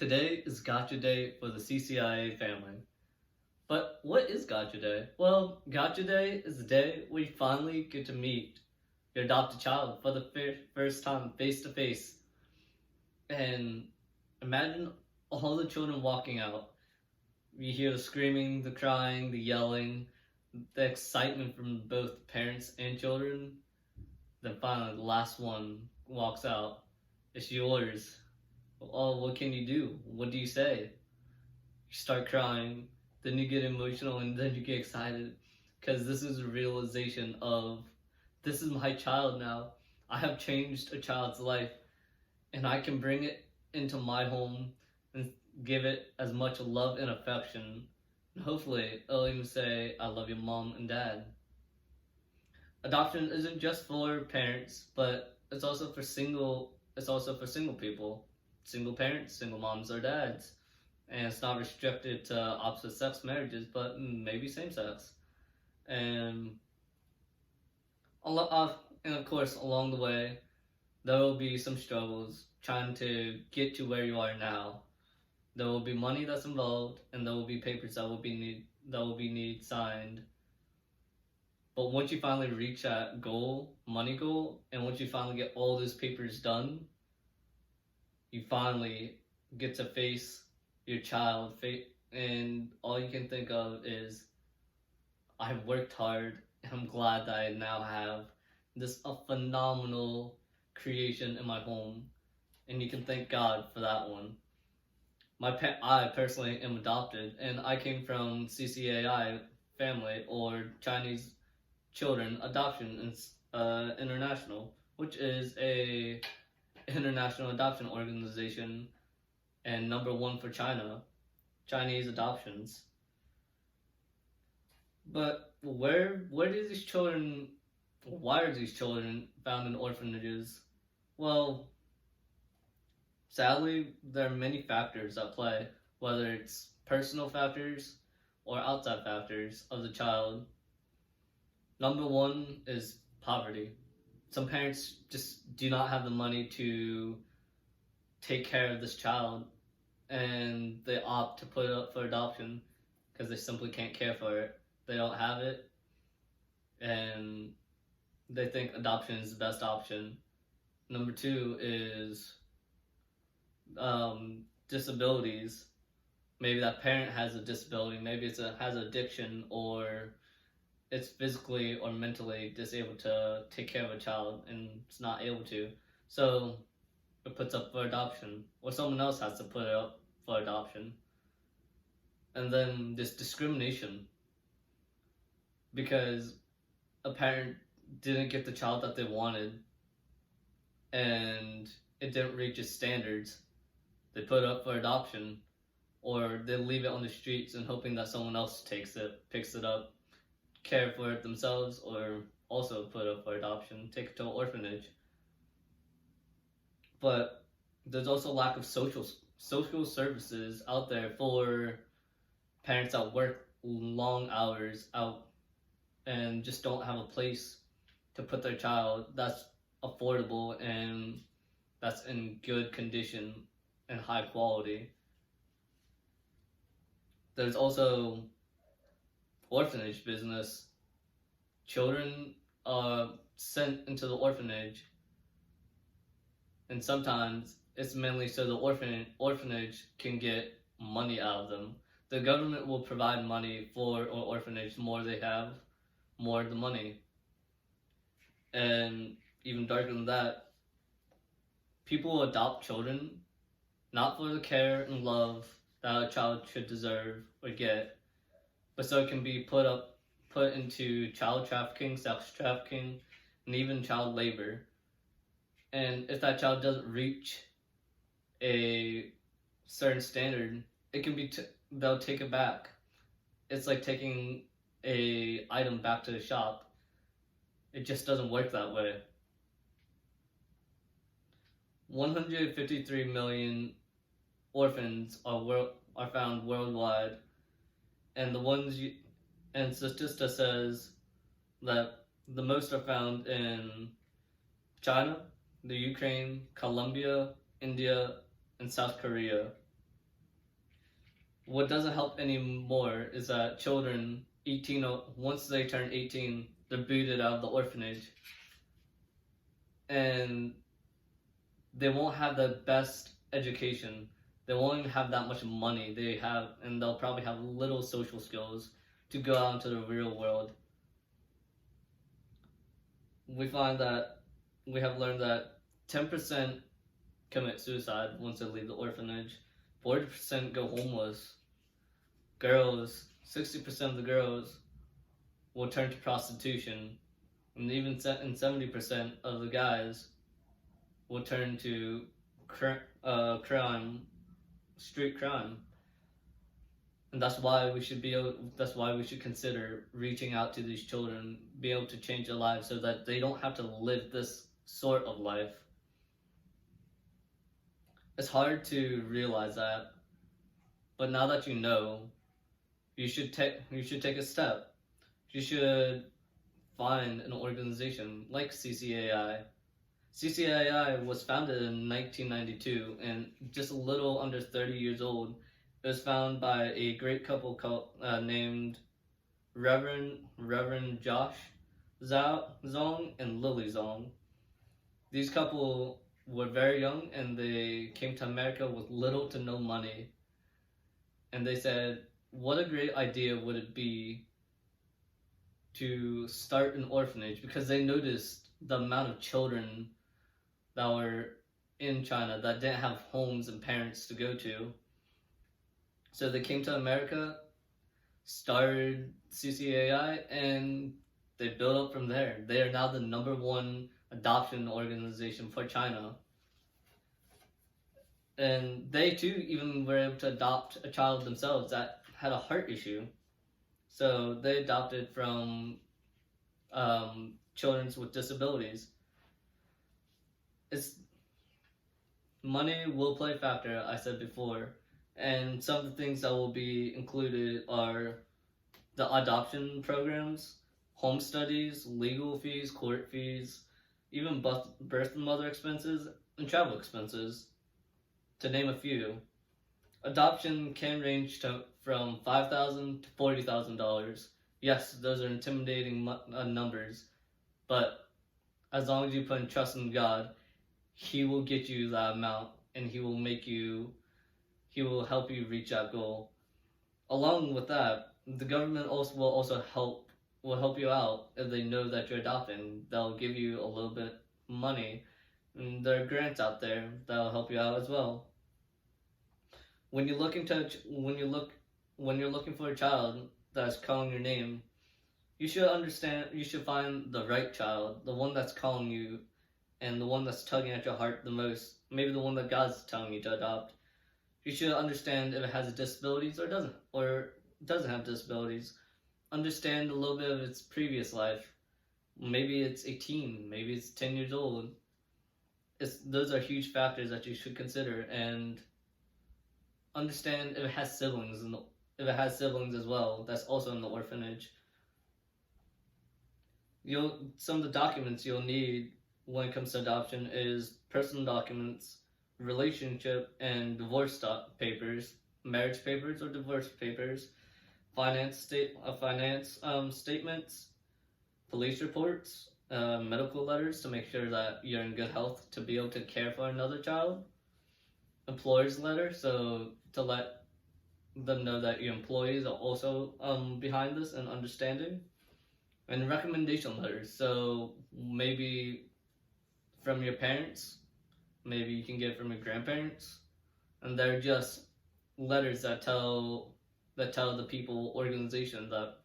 Today is Gotcha Day for the CCIA family. But what is Gotcha Day? Well, Gotcha Day is the day where you finally get to meet your adopted child for the first time face to face. And imagine all the children walking out. You hear the screaming, the crying, the yelling, the excitement from both parents and children. Then finally, the last one walks out. It's yours. Oh, what can you do? What do you say? You start crying, then you get emotional, and then you get excited because this is a realization of this is my child now. I have changed a child's life, and I can bring it into my home and give it as much love and affection. And hopefully, it'll even say, I love you, mom and dad. Adoption isn't just for parents, but it's also for single people, single parents, single moms or dads. And it's not restricted to opposite sex marriages, but maybe same sex. And and of course, along the way, there will be some struggles trying to get to where you are now. There will be money that's involved, and there will be papers that will be need signed. But once you finally reach that goal, money goal, and once you finally get all those papers done, you finally get to face your child, and all you can think of is, I've worked hard, and I'm glad that I now have this a phenomenal creation in my home, and you can thank God for that one. I personally am adopted, and I came from CCAI family, or Chinese Children Adoption International, which is a international adoption organization and number one for Chinese adoptions. But where do these children? Why are these children found in orphanages? Well, sadly, there are many factors at play, whether it's personal factors or outside factors of the child. Number one is poverty. Some parents just do not have the money to take care of this child, and they opt to put it up for adoption because they simply can't care for it. They don't have it, and they think adoption is the best option. Number two is disabilities. Maybe that parent has a disability. Maybe has addiction, or it's physically or mentally disabled to take care of a child and it's not able to. So it puts up for adoption, or someone else has to put it up for adoption. And then this discrimination because a parent didn't get the child that they wanted and it didn't reach its standards. They put it up for adoption, or they leave it on the streets and hoping that someone else picks it up, care for it themselves, or also put it up for adoption, take it to an orphanage. But there's also lack of social services out there for parents that work long hours out and just don't have a place to put their child that's affordable and that's in good condition and high quality. There's also orphanage business. Children are sent into the orphanage, and sometimes it's mainly so the orphanage can get money out of them. The government will provide money for an orphanage. The more they have, more the money. And even darker than that, people adopt children not for the care and love that a child should deserve or get, but so it can be put into child trafficking, sex trafficking, and even child labor. And if that child doesn't reach a certain standard, it can be they'll take it back. It's like taking a item back to the shop. It just doesn't work that way. 153 million orphans are found worldwide, and and Statista says that the most are found in China, the Ukraine, Colombia, India, and South Korea. what doesn't help anymore is that children 18 once they turn 18, they're booted out of the orphanage, and they won't have the best education. They won't even have that much money. And they'll probably have little social skills to go out into the real world. We find that we have learned that 10% commit suicide once they leave the orphanage. 40% go homeless. Girls, 60% of the girls will turn to prostitution, and even 70% of the guys will turn to crime, street crime. And that's why we should consider reaching out to these children, be able to change their lives so that they don't have to live this sort of life. It's hard to realize that, but now that you know, you should take a step. You should find an organization like CCAI. CCAI was founded in 1992, and just a little under 30 years old. It was founded by a great couple named Reverend Josh Zong and Lily Zong. These couple were very young, and they came to America with little to no money. And they said, what a great idea would it be to start an orphanage, because they noticed the amount of children that were in China that didn't have homes and parents to go to. So they came to America, started CCAI, and they built up from there. They are now the #1 adoption organization for China. And they too even were able to adopt a child themselves that had a heart issue. So they adopted from children with disabilities. Money will play a factor, I said before. And some of the things that will be included are the adoption programs, home studies, legal fees, court fees, even birth and mother expenses, and travel expenses, to name a few. Adoption can range from $5,000 to $40,000. Yes, those are intimidating numbers, but as long as you put in trust in God, He will get you that amount, and He will help you reach that goal. Along with that, the government will also help you out if they know that you're adopting. They'll give you a little bit of money, and there are grants out there that'll help you out as well. When you're looking for a child that's calling your name, you should find the right child, the one that's calling you, and the one that's tugging at your heart the most. Maybe the one that God's telling you to adopt. You should understand if it has disabilities or doesn't have disabilities. Understand a little bit of its previous life. Maybe it's 18, maybe it's 10 years old. Those are huge factors that you should consider, and understand if it has siblings, and if it has siblings as well, that's also in the orphanage. Some of the documents you'll need when it comes to adoption is personal documents, relationship and divorce papers, marriage papers or divorce papers, finance statements, police reports, medical letters to make sure that you're in good health to be able to care for another child, employer's letter, so to let them know that your employees are also behind this and understanding, and recommendation letters. So maybe from your parents, maybe you can get it from your grandparents, and they're just letters that tell the people, organization, that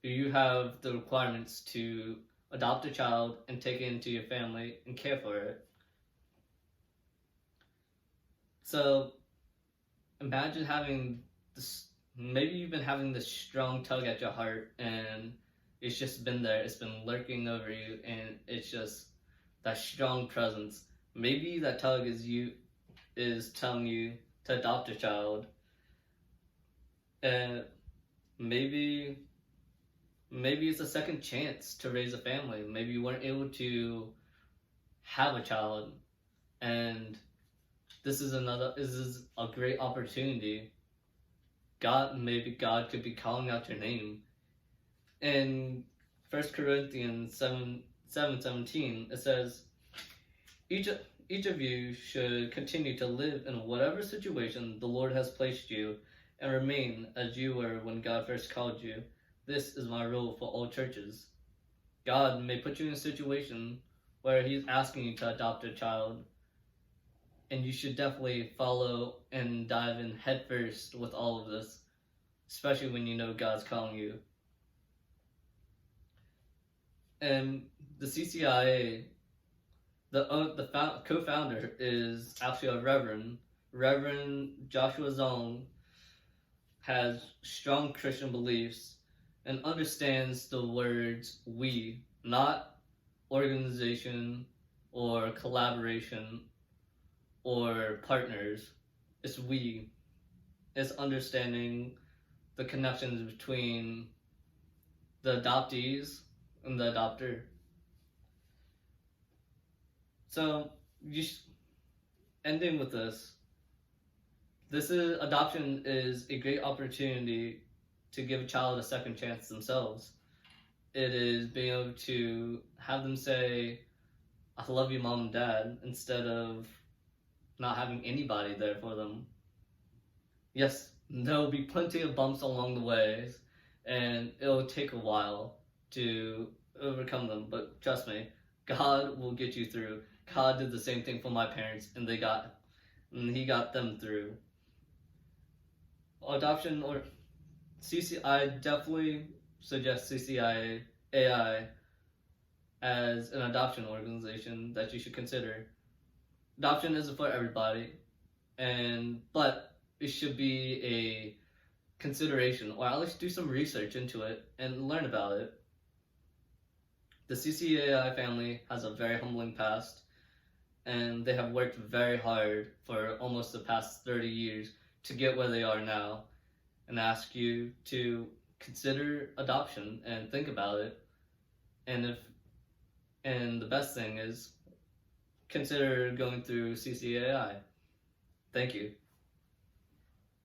you have the requirements to adopt a child and take it into your family and care for it. So imagine having this, maybe you've been having this strong tug at your heart, and it's just been there, it's been lurking over you, and it's just that strong presence. Maybe that tug is telling you to adopt a child, and maybe it's a second chance to raise a family. Maybe you weren't able to have a child, and this is a great opportunity. maybe God could be calling out your name. In 1 Corinthians 7:17, it says, each, each of you should continue to live in whatever situation the Lord has placed you and remain as you were when God first called you. This is my rule for all churches. God may put you in a situation where He's asking you to adopt a child, and you should definitely follow and dive in headfirst with all of this, especially when you know God's calling you. And the CCIA, the co-founder is actually a Reverend. Reverend Joshua Zong has strong Christian beliefs and understands the words we, not organization or collaboration or partners. It's we. It's understanding the connections between the adoptees and the adopter. So, ending with this, adoption is a great opportunity to give a child a second chance themselves. It is being able to have them say, I love you, mom and dad, instead of not having anybody there for them. Yes, there'll be plenty of bumps along the way, and it'll take a while to overcome them, but trust me, God will get you through. God did the same thing for my parents, and He got them through. Adoption or I definitely suggest CCIA AI as an adoption organization that you should consider. Adoption isn't for everybody, but it should be a consideration, or at least do some research into it and learn about it. The CCAI family has a very humbling past, and they have worked very hard for almost the past 30 years to get where they are now, and ask you to consider adoption and think about it. And the best thing is consider going through CCAI. Thank you.